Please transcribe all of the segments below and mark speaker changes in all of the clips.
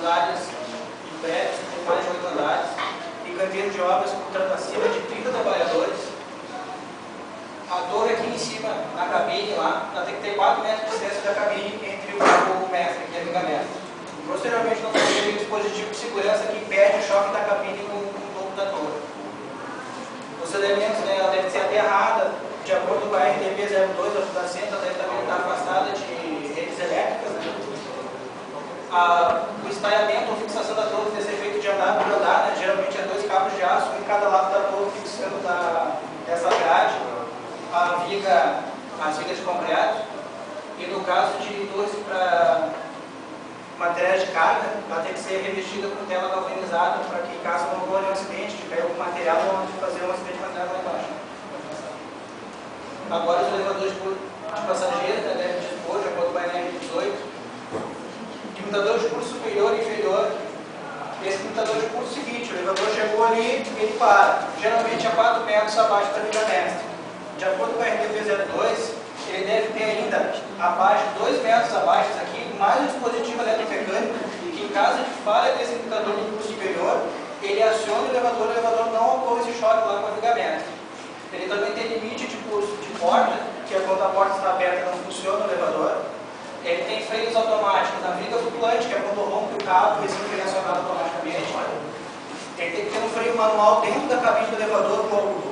Speaker 1: áreas de prédios com mais de 8 andares e canteiro de obras contrata acima de 30 trabalhadores. A torre aqui em cima, na cabine lá, ela tem que ter 4 metros de distância da cabine entre o mestre e a viga-mestre. Posteriormente, nós temos um dispositivo de segurança que impede o choque da cabine com o topo da torre. Os elementos, né, ela deve ser aterrada, de acordo com a RDP 02, a Fundacenta deve também estar afastada de redes elétricas. Né? O estaiamento ou fixação da torre deve ser feito de andar por andar, né? Geralmente é 2 cabos de aço em cada lado da torre, fixando dessa grade as vigas de concreto. E no caso de torres para materiais de carga, ela tem que ser revestida com tela galvanizada para que, caso não ocorra um acidente, de cair algum material, não fazer um acidente de material lá embaixo. Agora, os elevadores de passageiros, né, devem dispor, de acordo com a NR 18, limitador de curso superior e inferior. Esse limitador de curso é o seguinte: o elevador chegou ali, ele para, geralmente a 4 metros abaixo da viga-mestre. De acordo com a RDP 02, ele deve ter ainda abaixo, 2 metros abaixo aqui, mais um dispositivo eletromecânico que, em caso de falha desse limitador de curso superior, ele aciona o elevador não ocorre esse choque lá com a viga-mestre. Ele também tem limite de porta, que é quando a porta está aberta não funciona o elevador. Ele tem freios automáticos na viga flutuante, que é quando rompe o cabo e esse freio é acionado automaticamente. Ele tem que ter um freio manual dentro da cabine do elevador,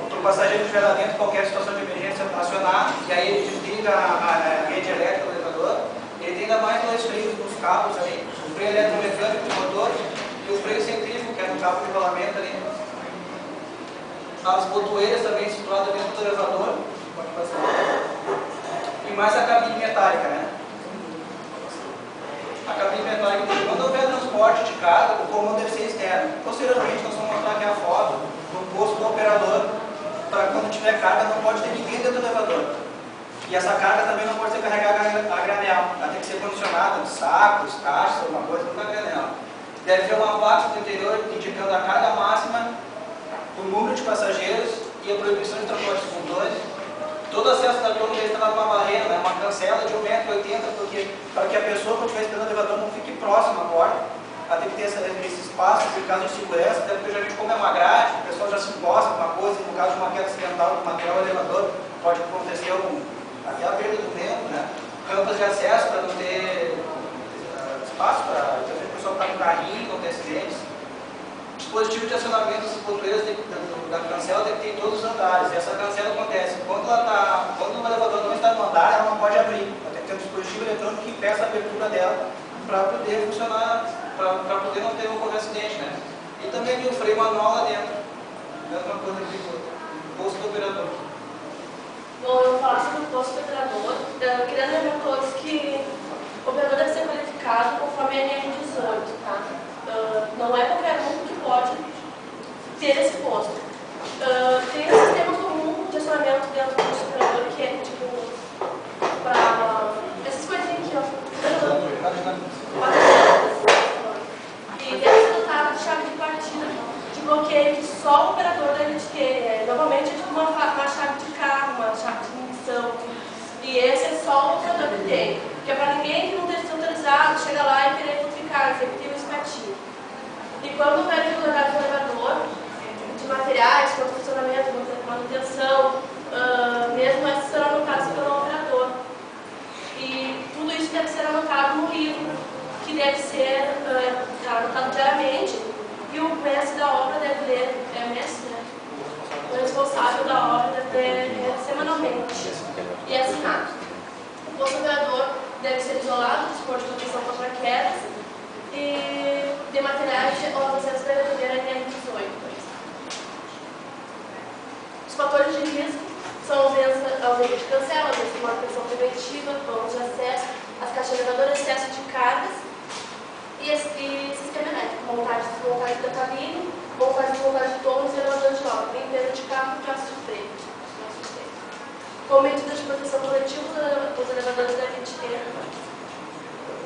Speaker 1: para o passageiro que estiver lá dentro, qualquer situação de emergência acionar, e aí ele desliga a rede elétrica do elevador. Ele tem ainda mais 2 freios nos cabos ali, o freio eletromecânico do motor e o freio centrífugo, que é no cabo de rolamento ali. As botoeiras também situadas dentro do elevador, pode passar. E mais a cabine metálica, né? A cabine metálica, quando houver transporte de carga, o comando deve ser externo. Posteriormente, nós vamos mostrar aqui a foto do posto do operador, para quando tiver carga, não pode ter ninguém dentro do elevador. E essa carga também não pode ser carregada a granel. Ela tem que ser condicionada em sacos, caixas, alguma coisa, nunca a granel. Deve ter uma placa no interior indicando a carga máxima, o número de passageiros e a proibição de transporte de condutores. Todo acesso da torre deve estar numa barreira, né, uma cancela de 1,80 m, para que a pessoa, quando estiver esperando o elevador, não fique próxima à porta. Ela tem que ter esse espaço, em caso de segurança, até porque geralmente, como é uma grade, o pessoal já se encosta com uma coisa, e no caso de uma queda acidental do material do elevador, pode acontecer até a perda do tempo, né? Rampas de acesso para não ter espaço para o pessoal estar com carrinho, não ter acidentes. Dispositivo de acionamento das botoeiras da cancela tem que ter em todos os andares. E essa cancela acontece quando o elevador não está no andar, ela não pode abrir. Ela tem que ter um dispositivo eletrônico que impeça a abertura dela para poder funcionar, para poder não ter um acidente, né? E também tem o freio manual lá dentro. Mesma coisa aqui do posto do operador.
Speaker 2: Bom, eu vou falar sobre o posto do operador. Queria lembrar a todos que o operador deve ser qualificado conforme a NR 18, tá? Não é qualquer um que pode ter esse posto. Tem um sistema comum de acionamento dentro do operador que é tipo para essas coisinhas aqui, ó. E deve ser dotado de chave de partida de bloqueio que só o operador deve ter. Normalmente é tipo uma chave de carro, uma chave de munição. E esse é só o operador que tem. Que é para ninguém que não esteja autorizado chegar lá e querer modificar, sempre tem um espatinho. E quando houver dificuldade do elevador, de materiais, quanto funcionamento, manutenção, mesmo esses serão anotados pelo operador. E tudo isso deve ser anotado no livro, que deve ser anotado diariamente, e o mestre da obra deve ler, o mestre, né? O responsável da obra deve ler semanalmente e assinar. O posto operador deve ser isolado, dispor de proteção contra quedas, e de materiais ou processos deve atender a NR 18. Os fatores de risco são ausência de cancela, ausência de manutenção preventiva, planos de acesso, as caixas de elevador, excesso de cargas e sistema elétrico, montagem e desmontagem da cabine, montagem e desmontagem de torres e elevadores de obra, limpeza de carro e traços de freio. Com medidas de proteção coletiva, os elevadores devem ter.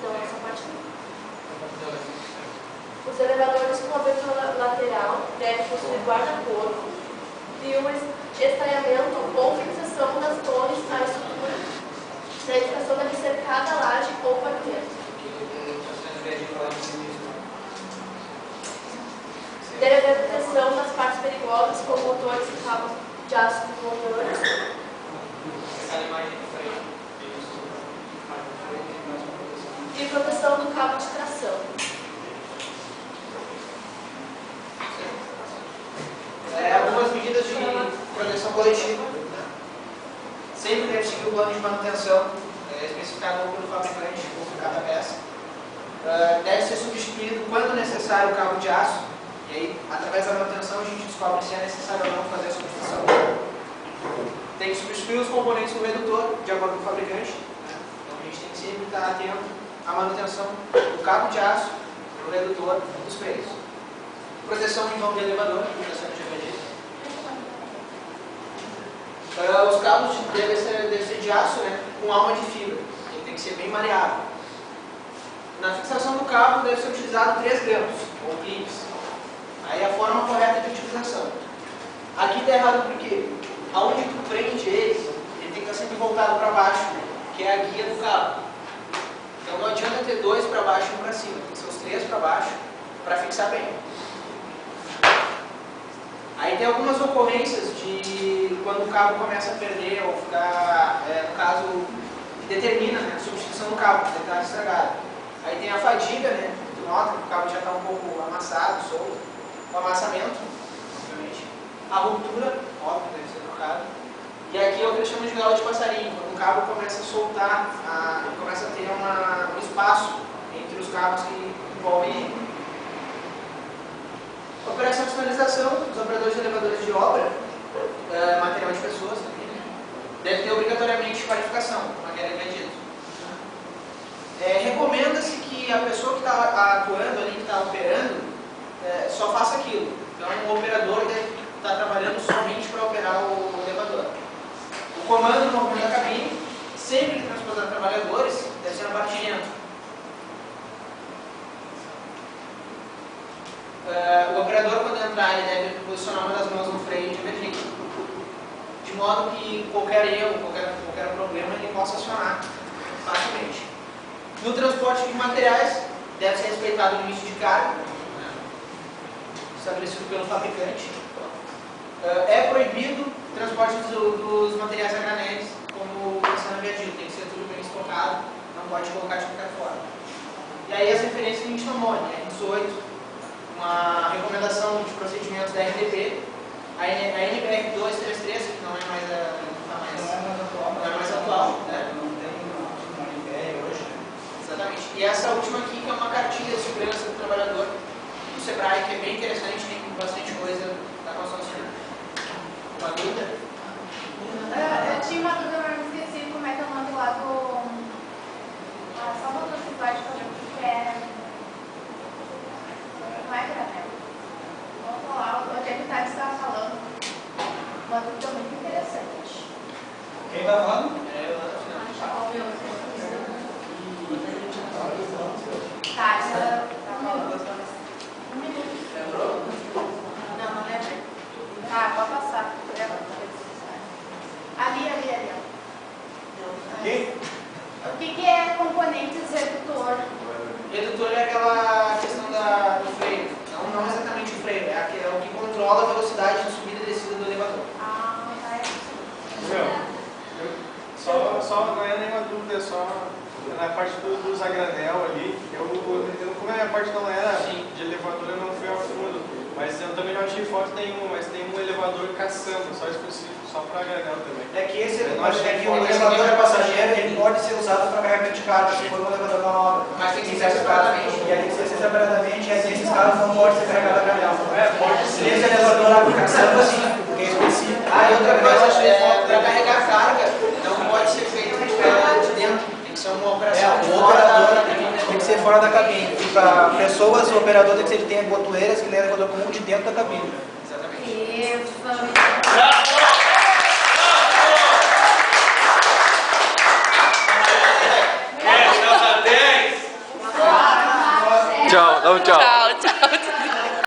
Speaker 2: Não, essa parte não. Os elevadores com abertura lateral devem possuir guarda-corpo e um estaiamento ou fixação das torres à estrutura. A edificação deve ser cada laje ou quarteto. proteção das partes perigosas, como motores e cabos de aço dos motores. E proteção do cabo de tração.
Speaker 1: Algumas medidas de proteção coletiva. Sempre deve seguir o plano de manutenção especificado pelo fabricante ou por cada peça. Deve ser substituído quando necessário o cabo de aço. E aí, através da manutenção, a gente descobre se é necessário ou não fazer a substituição. Tem que substituir os componentes do redutor, de acordo com o fabricante. Então a gente tem que sempre estar atento à manutenção do cabo de aço, do redutor e dos freios. Proteção em vão de elevador, proteção de evadido. Os cabos devem ser de aço, né, com alma de fibra. Ele tem que ser bem maleável. Na fixação do cabo deve ser utilizado 3 grampos, ou clipes. Aí a forma correta de utilização. Aqui está errado por quê? Aonde tu prende ele tem que estar sempre voltado para baixo, que é a guia do cabo. Então não adianta ter 2 para baixo e 1 para cima, tem que ser os 3 para baixo para fixar bem. Aí tem algumas ocorrências de quando o cabo começa a perder ou ficar, no caso, que determina, né, a substituição do cabo, que está estragado. Aí tem a fadiga, né, tu nota que o cabo já está um pouco amassado, solto, o amassamento, obviamente. A ruptura, óbvio, deve ser trocado. E aqui é o que eles chamam de gaiola de passarinho, quando o cabo começa a soltar, começa a ter um espaço entre os cabos que envolvem ele. Operação de sinalização, os operadores de elevadores de obra, material de pessoas também, deve ter obrigatoriamente qualificação, como aquele é dito. Recomenda-se que a pessoa que está atuando ali, que está operando, só faça aquilo. Então o operador deve estar trabalhando somente para operar o elevador. O comando no movimento da cabine, sempre que transportar trabalhadores, deve ser na parte de dentro. O operador, quando entrar, ele deve posicionar uma das mãos no freio de emergência, de modo que qualquer erro, qualquer problema, ele possa acionar facilmente. No transporte de materiais, deve ser respeitado o limite de carga, estabelecido pelo fabricante. É proibido o transporte dos materiais a granéis, como o Luciano havia dito, tem que ser tudo bem estocado, não pode colocar de qualquer forma. E aí as referências que a gente tomou, né? 18, uma recomendação de procedimentos da RDP, a NBR 233, que não é mais atual, né? Não tem uma NBR hoje, né?
Speaker 2: Exatamente. E essa última aqui, que é uma cartilha de segurança do trabalhador do Sebrae, que é bem interessante, tem bastante coisa da construção civil. Uma dúvida?
Speaker 3: Eu tinha uma dúvida, mas não esqueci como é que é o nome lá do... só uma velocidade que é... Não é granel. Vamos falar, o que a gente estava falando. Uma dúvida muito interessante.
Speaker 1: Quem está falando?
Speaker 3: Tá, um minuto.
Speaker 1: Lembrou?
Speaker 3: Não, não lembrei. Tá, pode passar. Ali, ó.
Speaker 1: Aqui?
Speaker 3: O que é componentes redutor?
Speaker 1: Redutor é aquela questão do freio. Não exatamente o freio, é o que controla a velocidade de subida e descida do elevador.
Speaker 3: Ah, tá.
Speaker 4: Só não é nenhuma dúvida, só na parte dos a granel ali, como a minha parte não era de elevador, eu não fui a fundo, mas eu também não achei foto nenhuma, mas tem um elevador caçamba, só específico, só para granel também.
Speaker 1: É que o elevador é passageiro, ele pode ser usado para carregamento de carga, se for um elevador na obra. Mas tem que ser separadamente. E aí tem que ser separadamente, e aí nesses casos não pode ser carregado a granel.
Speaker 4: Pode ser.
Speaker 1: Esse elevador lá com caçamba, sim, porque é específico. E outra coisa, para carregar carga, não pode ser feito de dentro. Tem que ser uma operação de fora da cabine. Tem que ser fora da cabine. Para pessoas, o operador tem que ser que tenha botoeiras que nem elevador comum de dentro da cabine. Exatamente.
Speaker 3: Isso.
Speaker 5: Tchau, dá um tchau.
Speaker 2: Tchau, tchau.